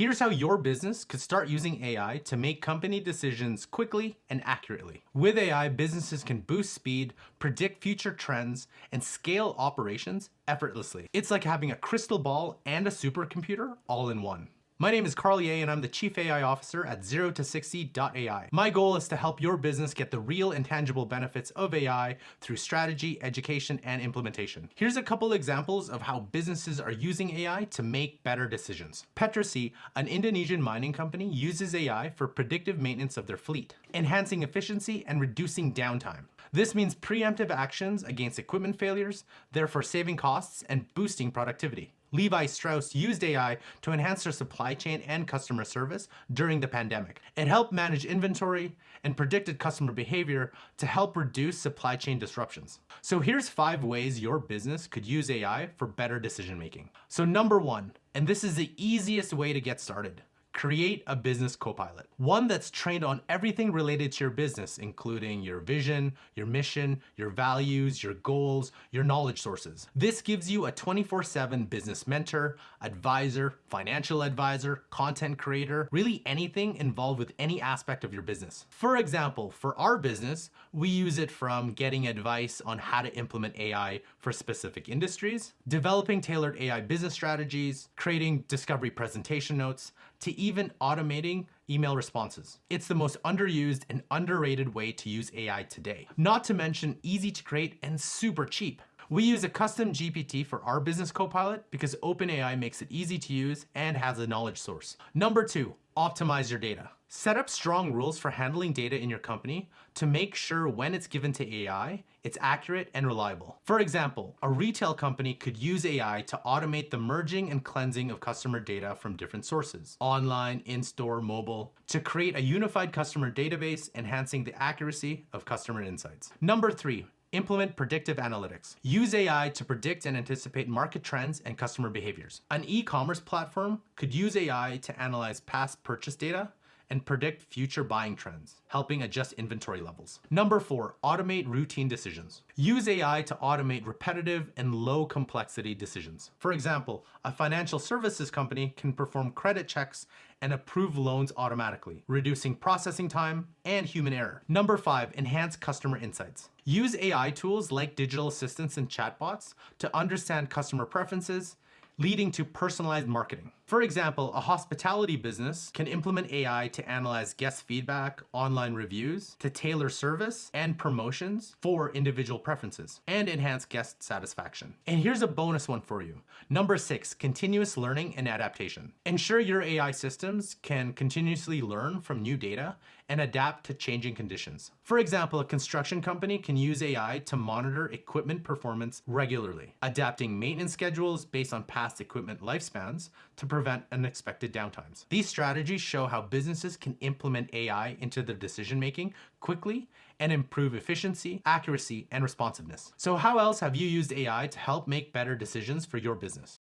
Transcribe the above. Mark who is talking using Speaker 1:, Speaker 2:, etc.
Speaker 1: Here's how your business could start using AI to make company decisions quickly and accurately. With AI, businesses can boost speed, predict future trends, and scale operations effortlessly. It's like having a crystal ball and a supercomputer all in one. My name is Carl Ye, and I'm the Chief AI Officer at 0to60.ai. My goal is to help your business get the real and tangible benefits of AI through strategy, education, and implementation. Here's a couple examples of how businesses are using AI to make better decisions. Petrosi, an Indonesian mining company, uses AI for predictive maintenance of their fleet, enhancing efficiency and reducing downtime. This means preemptive actions against equipment failures, therefore saving costs and boosting productivity. Levi Strauss used AI to enhance their supply chain and customer service during the pandemic. It helped manage inventory and predicted customer behavior to help reduce supply chain disruptions. So here's 5 ways your business could use AI for better decision making. So number 1, and this is the easiest way to get started. Create a business copilot, one that's trained on everything related to your business, including your vision, your mission, your values, your goals, your knowledge sources. This gives you a 24/7 business mentor, advisor, financial advisor, content creator, really anything involved with any aspect of your business. For example, for our business, we use it from getting advice on how to implement AI for specific industries, developing tailored AI business strategies, creating discovery presentation notes, to even automating email responses. It's the most underused and underrated way to use AI today. Not to mention easy to create and super cheap. We use a custom GPT for our business copilot because OpenAI makes it easy to use and has a knowledge source. Number 2, optimize your data. Set up strong rules for handling data in your company to make sure when it's given to AI, it's accurate and reliable. For example, a retail company could use AI to automate the merging and cleansing of customer data from different sources, online, in-store, mobile, to create a unified customer database, enhancing the accuracy of customer insights. Number 3, implement predictive analytics. Use AI to predict and anticipate market trends and customer behaviors. An e-commerce platform could use AI to analyze past purchase data and predict future buying trends, helping adjust inventory levels. Number 4, automate routine decisions. Use AI to automate repetitive and low complexity decisions. For example, a financial services company can perform credit checks and approve loans automatically, reducing processing time and human error. Number 5, enhance customer insights. Use AI tools like digital assistants and chatbots to understand customer preferences, leading to personalized marketing. For example, a hospitality business can implement AI to analyze guest feedback, online reviews, to tailor service and promotions for individual preferences, and enhance guest satisfaction. And here's a bonus one for you. Number 6, continuous learning and adaptation. Ensure your AI systems can continuously learn from new data and adapt to changing conditions. For example, a construction company can use AI to monitor equipment performance regularly, adapting maintenance schedules based on past equipment lifespans to prevent unexpected downtimes. These strategies show how businesses can implement AI into their decision-making quickly and improve efficiency, accuracy, and responsiveness. So how else have you used AI to help make better decisions for your business?